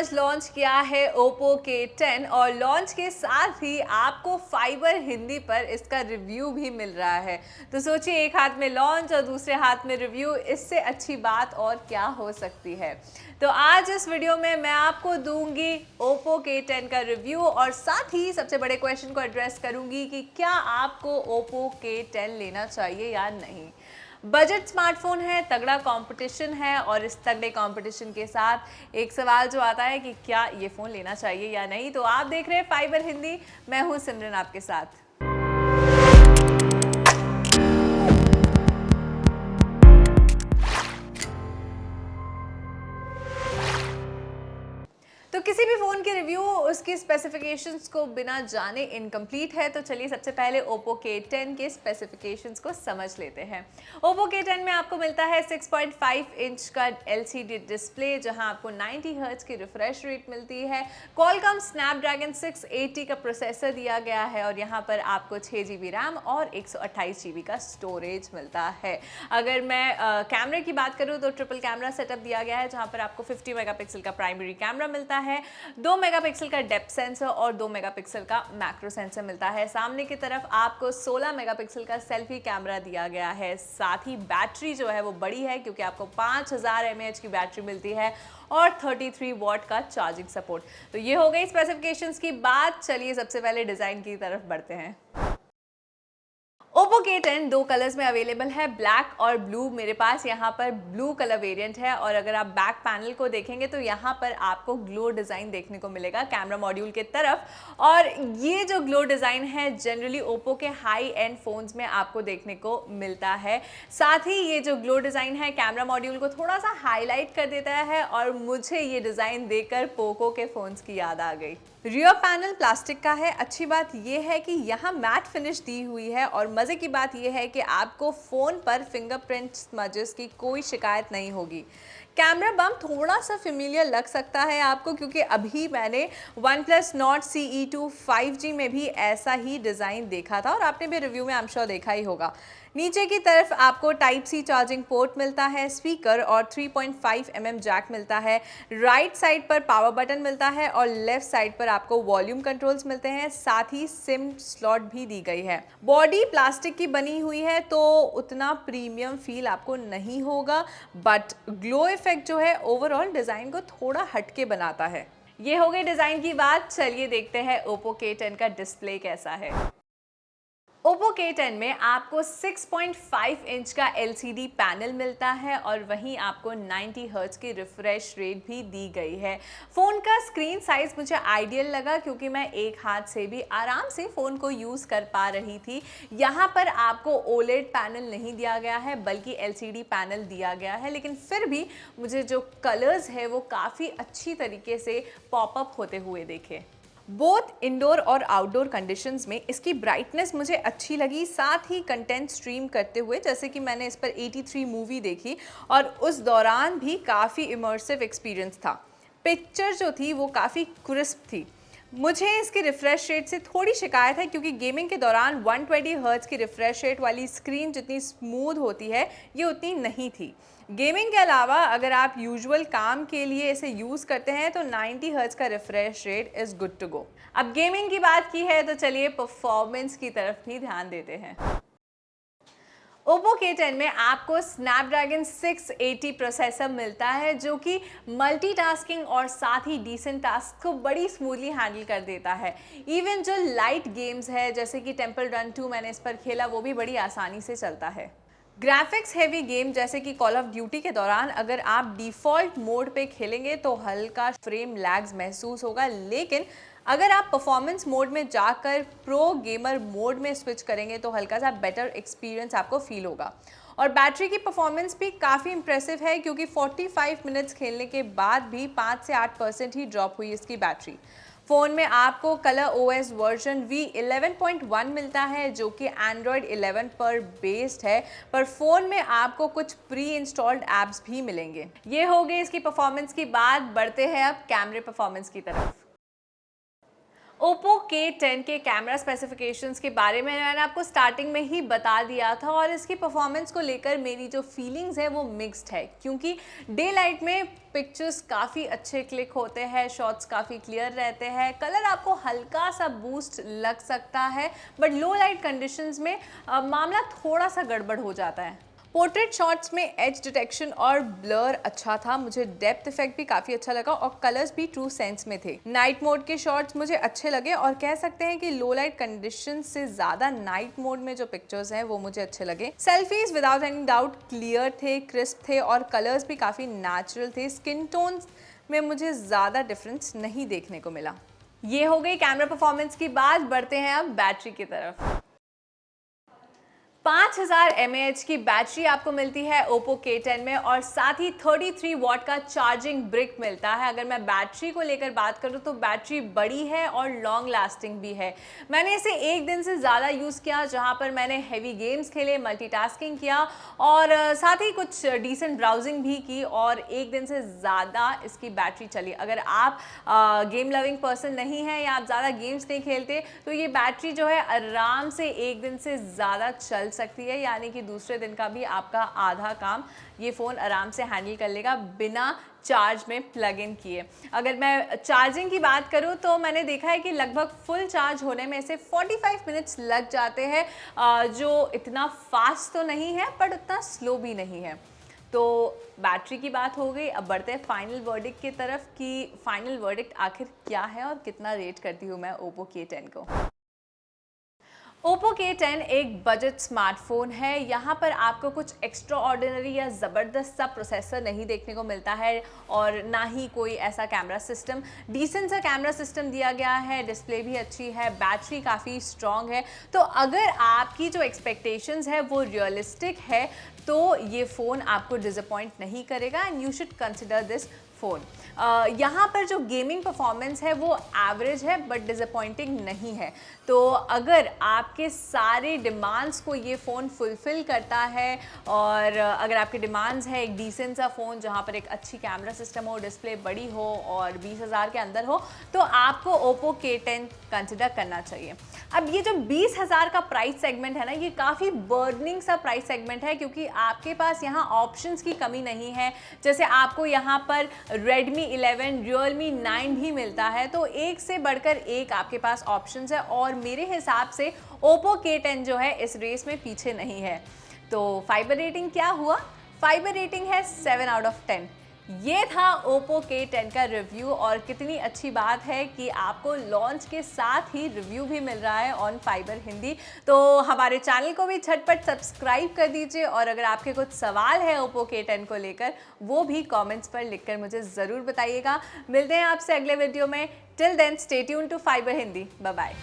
आज लॉन्च किया है Oppo K10 और लॉन्च के साथ ही आपको फाइबर हिंदी पर इसका रिव्यू भी मिल रहा है। तो सोचिए, एक हाथ में लॉन्च और दूसरे हाथ में रिव्यू, इससे अच्छी बात और क्या हो सकती है। तो आज इस वीडियो में मैं आपको दूंगी Oppo K10 का रिव्यू और साथ ही सबसे बड़े क्वेश्चन को एड्रेस करूंगी कि क्या आपको Oppo K10 लेना चाहिए या नहीं। बजट स्मार्टफोन है, तगड़ा कंपटीशन है और इस तगड़े कंपटीशन के साथ एक सवाल जो आता है कि क्या ये फ़ोन लेना चाहिए या नहीं। तो आप देख रहे हैं फाइबर हिंदी, मैं हूं सिमरन आपके साथ। तो किसी भी फ़ोन की रिव्यू उसकी स्पेसिफिकेशंस को बिना जाने इनकम्प्लीट है। तो चलिए सबसे पहले Oppo K10 के स्पेसिफिकेशंस को समझ लेते हैं। Oppo K10 में आपको मिलता है 6.5 इंच का LCD डिस्प्ले, जहां आपको 90 हर्ट्ज की रिफ्रेश रेट मिलती है। Qualcomm Snapdragon 680 का प्रोसेसर दिया गया है और यहाँ पर आपको 6 GB रैम और 128 GB का स्टोरेज मिलता है। अगर मैं कैमरे की बात करूँ तो ट्रिपल कैमरा सेटअप दिया गया है, जहाँ पर आपको 50 मेगापिक्सल का प्राइमरी कैमरा मिलता है, 2 मेगापिक्सल का डेप्थ सेंसर और 2 मेगापिक्सल का मैक्रो सेंसर मिलता है। सामने की तरफ आपको 16 मेगापिक्सल का सेल्फी कैमरा दिया गया है। साथ ही बैटरी जो है वो बड़ी है, क्योंकि आपको 5000 mAh की बैटरी मिलती है और 33 वॉट का चार्जिंग सपोर्ट। तो ये हो गई स्पेसिफिकेशंस की बात। चलिए सबसे पहले डिजाइन की तरफ बढ़ते हैं। Oppo K10 दो कलर्स में अवेलेबल है, ब्लैक और ब्लू। मेरे पास यहाँ पर ब्लू कलर वेरिएंट है और अगर आप बैक पैनल को देखेंगे तो यहाँ पर आपको ग्लो डिज़ाइन देखने को मिलेगा कैमरा मॉड्यूल के तरफ। और ये जो ग्लो डिज़ाइन है जनरली Oppo के हाई एंड फ़ोन्स में आपको देखने को मिलता है। साथ ही ये जो ग्लो डिज़ाइन है कैमरा मॉड्यूल को थोड़ा सा हाईलाइट कर देता है और मुझे ये डिज़ाइन देखकर पोको के फ़ोन्स की याद आ गई। रियर पैनल प्लास्टिक का है। अच्छी बात यह है कि यहाँ मैट फिनिश दी हुई है और मज़े की बात यह है कि आपको फ़ोन पर फिंगरप्रिंट स्मजेस की कोई शिकायत नहीं होगी। कैमरा बम थोड़ा सा फेमिलियर लग सकता है आपको, क्योंकि अभी मैंने OnePlus Nord CE2 5G में भी ऐसा ही डिज़ाइन देखा था और आपने भी रिव्यू में आई एम श्योर देखा ही होगा। नीचे की तरफ आपको टाइप सी चार्जिंग पोर्ट मिलता है, स्पीकर और 3.5 mm जैक मिलता है। राइट साइड पर पावर बटन मिलता है और लेफ्ट साइड पर आपको वॉल्यूम कंट्रोल्स मिलते हैं। साथ ही सिम स्लॉट भी दी गई है। बॉडी प्लास्टिक की बनी हुई है तो उतना प्रीमियम फील आपको नहीं होगा, बट ग्लो इफेक्ट जो है ओवरऑल डिज़ाइन को थोड़ा हटके बनाता है। ये हो गई डिज़ाइन की बात। चलिए देखते हैं Oppo K10 का डिस्प्ले कैसा है। Oppo K10 में आपको 6.5 इंच का LCD पैनल मिलता है और वहीं आपको 90 हर्ट्ज की रिफ्रेश रेट भी दी गई है। फ़ोन का स्क्रीन साइज़ मुझे आइडियल लगा, क्योंकि मैं एक हाथ से भी आराम से फ़ोन को यूज़ कर पा रही थी। यहाँ पर आपको OLED पैनल नहीं दिया गया है, बल्कि LCD पैनल दिया गया है, लेकिन फिर भी मुझे जो कलर्स है वो काफ़ी अच्छी तरीके से पॉपअप होते हुए देखे। बोथ इंडोर और आउटडोर कंडीशंस में इसकी ब्राइटनेस मुझे अच्छी लगी। साथ ही कंटेंट स्ट्रीम करते हुए, जैसे कि मैंने इस पर 83 मूवी देखी और उस दौरान भी काफ़ी इमर्सिव एक्सपीरियंस था। पिक्चर जो थी वो काफ़ी क्रिस्प थी। मुझे इसकी रिफ्रेश रेट से थोड़ी शिकायत है, क्योंकि गेमिंग के दौरान 120 हर्ट्ज की रिफ्रेश रेट वाली स्क्रीन जितनी स्मूथ होती है ये उतनी नहीं थी। गेमिंग के अलावा अगर आप यूजुअल काम के लिए इसे यूज़ करते हैं तो 90 हर्ट्ज का refresh rate is good to go. अब गेमिंग की बात की है तो चलिए परफॉर्मेंस की तरफ भी ध्यान देते हैं। Oppo K10 में आपको Snapdragon 680 प्रोसेसर मिलता है, जो कि मल्टीटास्किंग और साथ ही डिसेंट टास्क को बड़ी स्मूथली हैंडल कर देता है। इवन जो लाइट गेम्स है जैसे कि टेम्पल रन 2 मैंने इस पर खेला, वो भी बड़ी आसानी से चलता है। ग्राफिक्स हेवी गेम जैसे कि कॉल ऑफ ड्यूटी के दौरान अगर आप डिफ़ॉल्ट मोड पे खेलेंगे तो हल्का फ्रेम लैग्स महसूस होगा, लेकिन अगर आप परफॉर्मेंस मोड में जाकर प्रो गेमर मोड में स्विच करेंगे तो हल्का सा बेटर एक्सपीरियंस आपको फील होगा। और बैटरी की परफॉर्मेंस भी काफ़ी इंप्रेसिव है, क्योंकि 45 मिनट्स खेलने के बाद भी 5 से 8% ही ड्रॉप हुई इसकी बैटरी। फ़ोन में आपको कलर OS वर्जन V11.1 मिलता है, जो कि Android 11 पर बेस्ड है, पर फ़ोन में आपको कुछ प्री इंस्टॉल्ड ऐप्स भी मिलेंगे। ये हो गई इसकी परफॉर्मेंस की बात। बढ़ते हैं अब कैमरे परफॉर्मेंस की तरफ। Oppo K10 के कैमरा स्पेसिफिकेशंस के बारे में मैंने आपको स्टार्टिंग में ही बता दिया था और इसकी परफॉर्मेंस को लेकर मेरी जो फीलिंग्स है वो मिक्स्ड है, क्योंकि डे लाइट में पिक्चर्स काफ़ी अच्छे क्लिक होते हैं, शॉट्स काफ़ी क्लियर रहते हैं, कलर आपको हल्का सा बूस्ट लग सकता है, बट लो लाइट कंडीशंस में मामला थोड़ा सा गड़बड़ हो जाता है। पोर्ट्रेट शॉट्स में एज डिटेक्शन और ब्लर अच्छा था, मुझे डेप्थ इफेक्ट भी काफ़ी अच्छा लगा और कलर्स भी ट्रू सेंस में थे। नाइट मोड के शॉट्स मुझे अच्छे लगे और कह सकते हैं कि लो लाइट कंडीशन से ज़्यादा नाइट मोड में जो पिक्चर्स हैं वो मुझे अच्छे लगे। Selfies without any doubt clear थे, क्रिस्प थे और कलर्स भी काफ़ी नेचुरल थे। स्किन टोन्स में मुझे ज़्यादा डिफरेंस नहीं देखने को मिला। ये हो गई कैमरा परफॉर्मेंस की बात, बढ़ते हैं अब बैटरी की तरफ। 5000 mAh की बैटरी आपको मिलती है Oppo K10 में और साथ ही 33 वॉट का चार्जिंग ब्रिक मिलता है। अगर मैं बैटरी को लेकर बात करूं तो बैटरी बड़ी है और लॉन्ग लास्टिंग भी है। मैंने इसे एक दिन से ज़्यादा यूज़ किया, जहां पर मैंने हैवी गेम्स खेले, मल्टीटास्किंग किया और साथ ही कुछ डिसेंट ब्राउजिंग भी की और एक दिन से ज़्यादा इसकी बैटरी चली। अगर आप गेम लविंग पर्सन नहीं है या आप ज़्यादा गेम्स नहीं खेलते तो ये बैटरी जो है आराम से एक दिन से ज़्यादा चल सकती है, यानी कि दूसरे दिन का भी आपका आधा काम ये फ़ोन आराम से हैंडल कर लेगा बिना चार्ज में प्लग इन किए। अगर मैं चार्जिंग की बात करूं तो मैंने देखा है कि लगभग फुल चार्ज होने में से 45 मिनट्स लग जाते हैं, जो इतना फास्ट तो नहीं है बट उतना स्लो भी नहीं है। तो बैटरी की बात हो गई, अब बढ़ते हैं फाइनल वर्डिक्ट की तरफ कि फाइनल वर्डिक्ट आखिर क्या है और कितना रेट करती हूँ मैं Oppo K10 को। Oppo K10 एक बजट स्मार्टफोन है। यहाँ पर आपको कुछ एक्स्ट्रा ऑर्डिनरी या ज़बरदस्त सा प्रोसेसर नहीं देखने को मिलता है और ना ही कोई ऐसा कैमरा सिस्टम। डिसेंट सा कैमरा सिस्टम दिया गया है, डिस्प्ले भी अच्छी है, बैटरी काफ़ी स्ट्रॉन्ग है। तो अगर आपकी जो एक्सपेक्टेशंस है वो रियलिस्टिक है तो ये फ़ोन आपको डिसअपॉइंट नहीं करेगा and you should consider this phone. यहाँ पर जो गेमिंग परफॉर्मेंस है वो एवरेज है बट डिसअपॉइंटिंग नहीं है। तो अगर आपके सारे डिमांड्स को ये फ़ोन फुलफ़िल करता है और अगर आपके डिमांड्स है एक डिसेंट सा फ़ोन जहाँ पर एक अच्छी कैमरा सिस्टम हो, डिस्प्ले बड़ी हो और 20,000 के अंदर हो, तो आपको Oppo K10 कंसिडर करना चाहिए। अब ये जो 20,000 का प्राइस सेगमेंट है ना, ये काफ़ी बर्निंग सा प्राइस सेगमेंट है, क्योंकि आपके पास यहाँ ऑप्शंस की कमी नहीं है। जैसे आपको यहाँ पर Redmi 11, Realme 9 भी मिलता है, तो एक से बढ़कर एक आपके पास ऑप्शंस है और मेरे हिसाब से Oppo K10 जो है इस रेस में पीछे नहीं है। तो फाइबर रेटिंग क्या हुआ? फाइबर रेटिंग है 7 आउट ऑफ 10। ये था Oppo K10 का रिव्यू और कितनी अच्छी बात है कि आपको लॉन्च के साथ ही रिव्यू भी मिल रहा है ऑन फाइबर हिंदी। तो हमारे चैनल को भी झटपट सब्सक्राइब कर दीजिए और अगर आपके कुछ सवाल है Oppo K10 को लेकर वो भी कमेंट्स पर लिखकर मुझे ज़रूर बताइएगा। मिलते हैं आपसे अगले वीडियो में। Till then stay tuned to Fiber Hindi. Bye bye.